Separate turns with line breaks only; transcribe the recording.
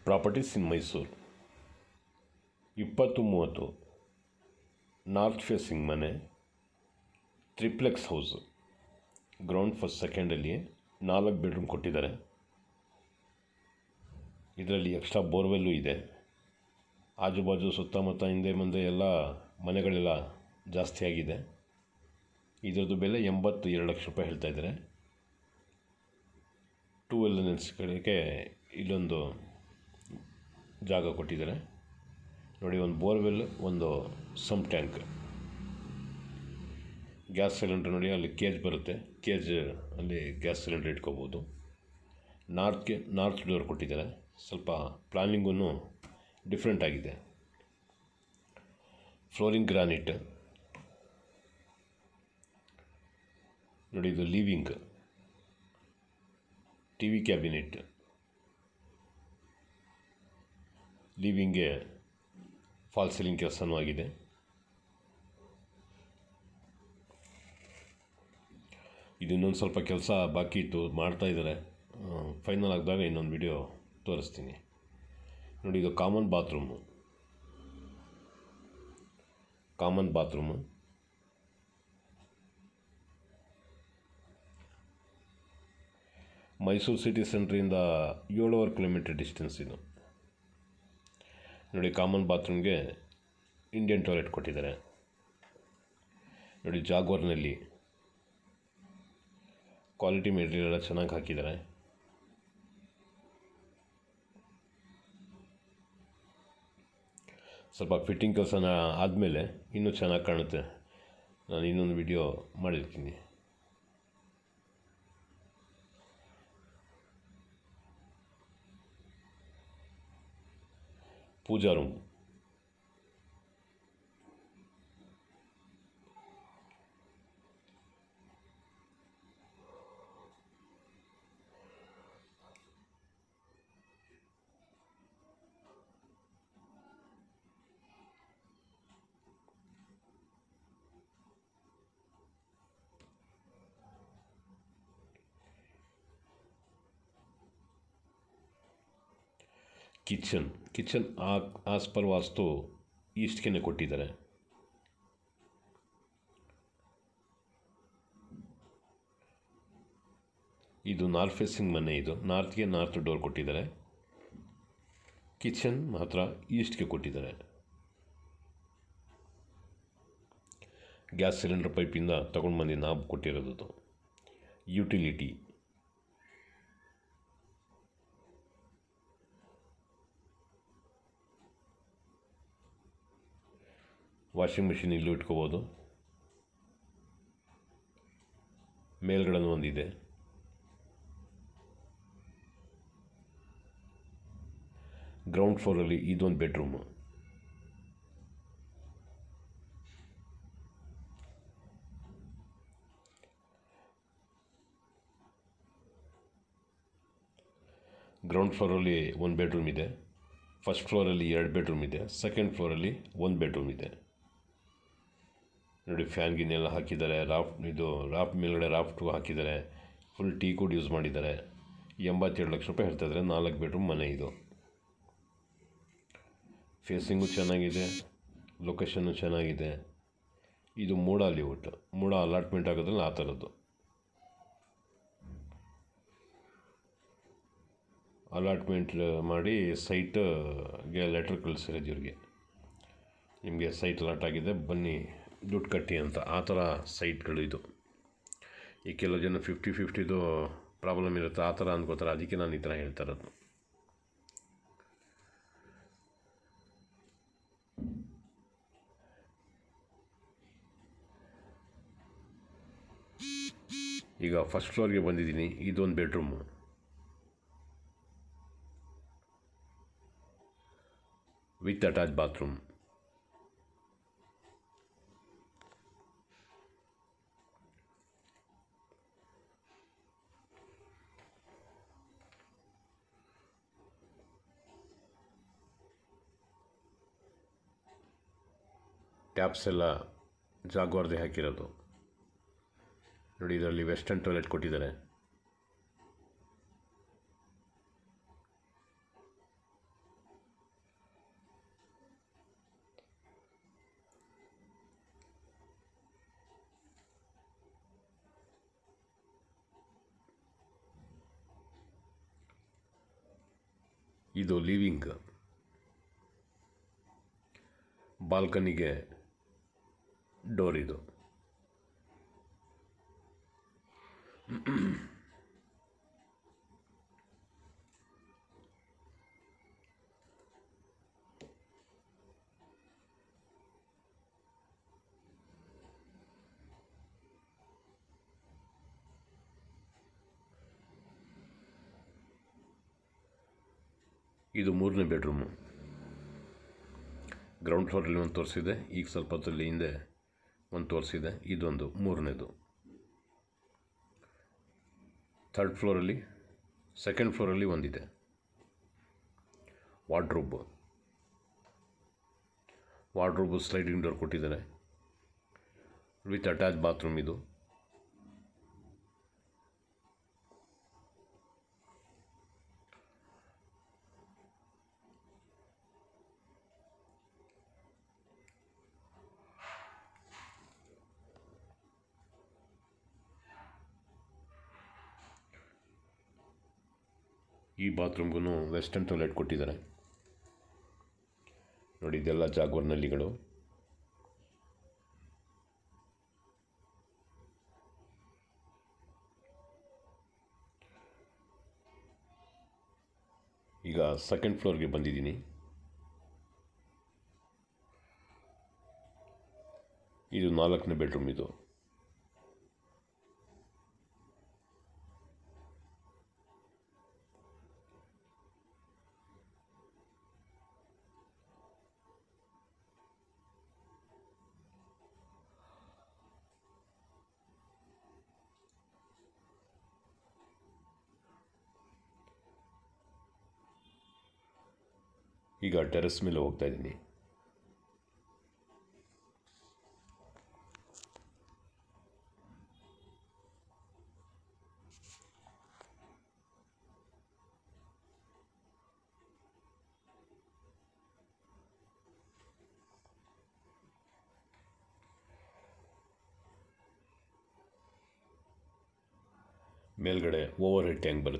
Properties in Mysuru 20-30 north facing ಮನೆ, triplex house, ground first ಸೆಕೆಂಡಲ್ಲಿ 4 bedroom ಕೊಟ್ಟಿದ್ದಾರೆ. ಇದರಲ್ಲಿ ಎಕ್ಸ್ಟ್ರಾ ಬೋರ್ವೆಲ್ಲು ಇದೆ. ಆಜುಬಾಜು ಸುತ್ತಮುತ್ತ ಹಿಂದೆ ಮುಂದೆ ಎಲ್ಲ ಮನೆಗಳೆಲ್ಲ ಜಾಸ್ತಿ ಆಗಿದೆ. ಇದರದ್ದು ಬೆಲೆ 82 ಲಕ್ಷ ರೂಪಾಯಿ ಹೇಳ್ತಾ ಇದ್ದಾರೆ. 2 ಎಲಿಮೆಂಟ್ಸ್ಗಳಿಗೆ ಇಲ್ಲೊಂದು ಜಾಗ ಕೊಟ್ಟಿದ್ದಾರೆ ನೋಡಿ. ಒಂದು ಬೋರ್ವೆಲ್, ಒಂದು ಸಮ್ ಟ್ಯಾಂಕ್, ಗ್ಯಾಸ್ ಸಿಲಿಂಡ್ರ್ ನೋಡಿ, ಅಲ್ಲಿ ಕೇಜ್ ಬರುತ್ತೆ, ಕೇಜ್ ಅಲ್ಲಿ ಗ್ಯಾಸ್ ಸಿಲಿಂಡ್ರ್ ಇಟ್ಕೋಬೋದು. ನಾರ್ತ್ ಡೋರ್ ಕೊಟ್ಟಿದ್ದಾರೆ. ಸ್ವಲ್ಪ ಪ್ಲಾನಿಂಗೂ ಡಿಫ್ರೆಂಟ್ ಆಗಿದೆ. ಫ್ಲೋರಿಂಗ್ ಗ್ರಾನೈಟ್ ನೋಡಿ. ಇದು ಲಿವಿಂಗ್, ಟಿವಿ ಕ್ಯಾಬಿನೆಟ್, ಲಿವಿಂಗ್ಗೆ ಫಾಲ್ ಸೀಲಿಂಗ್ ಕೆಲಸನೂ ಆಗಿದೆ. ಇದು ಇನ್ನೊಂದು ಸ್ವಲ್ಪ ಕೆಲಸ ಬಾಕಿ ಇತ್ತು, ಮಾಡ್ತಾಯಿದ್ದಾರೆ. ಫೈನಲ್ ಆಗಿದಾಗ ಇನ್ನೊಂದು ವಿಡಿಯೋ ತೋರಿಸ್ತೀನಿ ನೋಡಿ. ಇದು ಕಾಮನ್ ಬಾತ್ರೂಮು. ಮೈಸೂರು ಸಿಟಿ ಸೆಂಟ್ರಿಂದ 7.5 ಕಿಲೋಮೀಟರ್ ಡಿಸ್ಟೆನ್ಸ್ ಇದು ನೋಡಿ. ಕಾಮನ್ ಬಾತ್ರೂಮ್ಗೆ ಇಂಡಿಯನ್ ಟಾಯ್ಲೆಟ್ ಕೊಟ್ಟಿದ್ದಾರೆ ನೋಡಿ. ಜಾಗ್ವಾರ್ನಲ್ಲಿ ಕ್ವಾಲಿಟಿ ಮೆಟೀರಿಯಲ್ ಎಲ್ಲ ಚೆನ್ನಾಗಿ ಹಾಕಿದ್ದಾರೆ. ಸ್ವಲ್ಪ ಫಿಟ್ಟಿಂಗ್ ಕೆಲಸನ ಆದಮೇಲೆ ಇನ್ನೂ ಚೆನ್ನಾಗಿ ಕಾಣುತ್ತೆ. ನಾನು ಇನ್ನೊಂದು ವಿಡಿಯೋ ಮಾಡಿರ್ತೀನಿ. ಪೂಜಾ ರೂಮ್ ಕಿಚನ್ ಆಸ್ ಪರ್ ವಾಸ್ತು ಈಸ್ಟ್ಗೆ ಕೊಟ್ಟಿದ್ದಾರೆ. ಇದು ನಾರ್ತ್ ಫೇಸಿಂಗ್ ಮನೆ. ಇದು ನಾರ್ತ್ ಡೋರ್ ಕೊಟ್ಟಿದ್ದಾರೆ. ಕಿಚನ್ ಮಾತ್ರ ಈಸ್ಟ್ಗೆ ಕೊಟ್ಟಿದ್ದಾರೆ. ಗ್ಯಾಸ್ ಸಿಲಿಂಡರ್ ಪೈಪಿಂದ ತಗೊಂಡು ಬಂದು ನಾಬ್ ಕೊಟ್ಟಿರೋದು. ಯುಟಿಲಿಟಿ ವಾಷಿಂಗ್ ಮಿಷಿನ್ ಇಲ್ಲೂ ಇಟ್ಕೋಬೋದು. ಮೇಲ್ಗಡೆ ಒಂದಿದೆ. ಗ್ರೌಂಡ್ ಫ್ಲೋರಲ್ಲಿ ಇದೊಂದು ಬೆಡ್ರೂಮು. ಗ್ರೌಂಡ್ ಫ್ಲೋರಲ್ಲಿ 1 ಬೆಡ್ರೂಮ್ ಇದೆ. ಫಸ್ಟ್ ಫ್ಲೋರಲ್ಲಿ 2 ಬೆಡ್ರೂಮ್ ಇದೆ. ಸೆಕೆಂಡ್ ಫ್ಲೋರಲ್ಲಿ 1 ಬೆಡ್ರೂಮ್ ಇದೆ ನೋಡಿ. ಫ್ಯಾನ್ ಗಿನ್ನೆಲ್ಲ ಹಾಕಿದ್ದಾರೆ. ರಾಫ್ಟ್ ಮೇಲ್ಗಡೆ ರಾಫ್ಟು ಹಾಕಿದ್ದಾರೆ. ಫುಲ್ ಟೀ ಕೂಡ ಯೂಸ್ ಮಾಡಿದ್ದಾರೆ. 82 ಲಕ್ಷ ರೂಪಾಯಿ ಹೇಳ್ತಾಯಿದ್ದಾರೆ. 4 ಬೆಡ್ರೂಮ್ ಮನೆ ಇದು. ಫೇಸಿಂಗು ಚೆನ್ನಾಗಿದೆ, ಲೊಕೇಶನ್ನು ಚೆನ್ನಾಗಿದೆ. ಇದು ಮೂಡ ಅಲಾಟ್ಮೆಂಟ್ ಆಗೋದ್ರಲ್ಲಿ ಆ ಥರದ್ದು. ಅಲಾಟ್ಮೆಂಟ್ ಮಾಡಿ ಸೈಟ್ಗೆ ಲೆಟ್ರ್ ಕಳಿಸಿರೋದು ಇವ್ರಿಗೆ, ನಿಮಗೆ ಸೈಟ್ ಅಲಾಟ್ ಆಗಿದೆ ಬನ್ನಿ ದುಡ್ಡು ಕಟ್ಟಿ ಅಂತ. ಆ ಥರ ಸೈಟ್ಗಳು ಇದು. ಈ ಕೆಲವು ಜನ 50-50 ಪ್ರಾಬ್ಲಮ್ ಇರುತ್ತೆ, ಆ ಥರ ಅಂದ್ಕೋತಾರೆ. ಅದಕ್ಕೆ ನಾನು ಈ ಥರ ಹೇಳ್ತಾ ಇರೋದು. ಈಗ ಫಸ್ಟ್ ಫ್ಲೋರ್ಗೆ ಬಂದಿದ್ದೀನಿ. ಇದೊಂದು bedroom. With attach bathroom. Taps ಎಲ್ಲ ಜಾಗ್ವಾರ್ದೇ ಹಾಕಿರೋದು ನೋಡಿ. ಇದರಲ್ಲಿ ವೆಸ್ಟರ್ನ್ ಟಾಯ್ಲೆಟ್ ಕೊಟ್ಟಿದ್ದಾರೆ. ಇದು ಲಿವಿಂಗ್. ಬಾಲ್ಕನಿಗೆ ಡೋರ್ ಇದು. ಇದು 3ನೇ ಬೆಡ್ರೂಮು. ಗ್ರೌಂಡ್ ಫ್ಲೋರಲ್ಲಿ ಒಂದು ತೋರಿಸಿದೆ, ಈಗ ಸ್ವಲ್ಪ ಹೊತ್ತಲ್ಲಿ ಹಿಂದೆ ಒಂದು ತೋರಿಸಿದೆ, ಇದೊಂದು 3ನೇದು. 3rd ಫ್ಲೋರಲ್ಲಿ, 2nd ಫ್ಲೋರಲ್ಲಿ ಒಂದಿದೆ. ವಾರ್ಡ್ರೋಬು ಸ್ಲೈಡಿಂಗ್ ಡೋರ್ ಕೊಟ್ಟಿದ್ದಾರೆ ವಿತ್ ಅಟ್ಯಾಚ್ ಬಾತ್ರೂಮ್ ಇದು. ಈ ಬಾತ್ರೂಮ್ಗೂ ವೆಸ್ಟರ್ನ್ ಟಾಯ್ಲೆಟ್ ಕೊಟ್ಟಿದ್ದಾರೆ ನೋಡಿ. ಇದೆಲ್ಲ ಜಾಗ್ವಾರ್ ನಲ್ಲಿಗಳು. ಈಗ 2nd ಫ್ಲೋರ್ಗೆ ಬಂದಿದ್ದೀನಿ. ಇದು 4ನೇ ಬೆಡ್ರೂಮ್ ಇದು. ಈಗ ಟೆರೆಸ್ ಮೇಲೆ ಹೋಗ್ತಾ ಇದ್ದೀನಿ. ಮೇಲ್ಗಡೆ ಓವರ್ ಹೆಡ್ ಟ್ಯಾಂಕ್ ಬರುತ್ತೆ.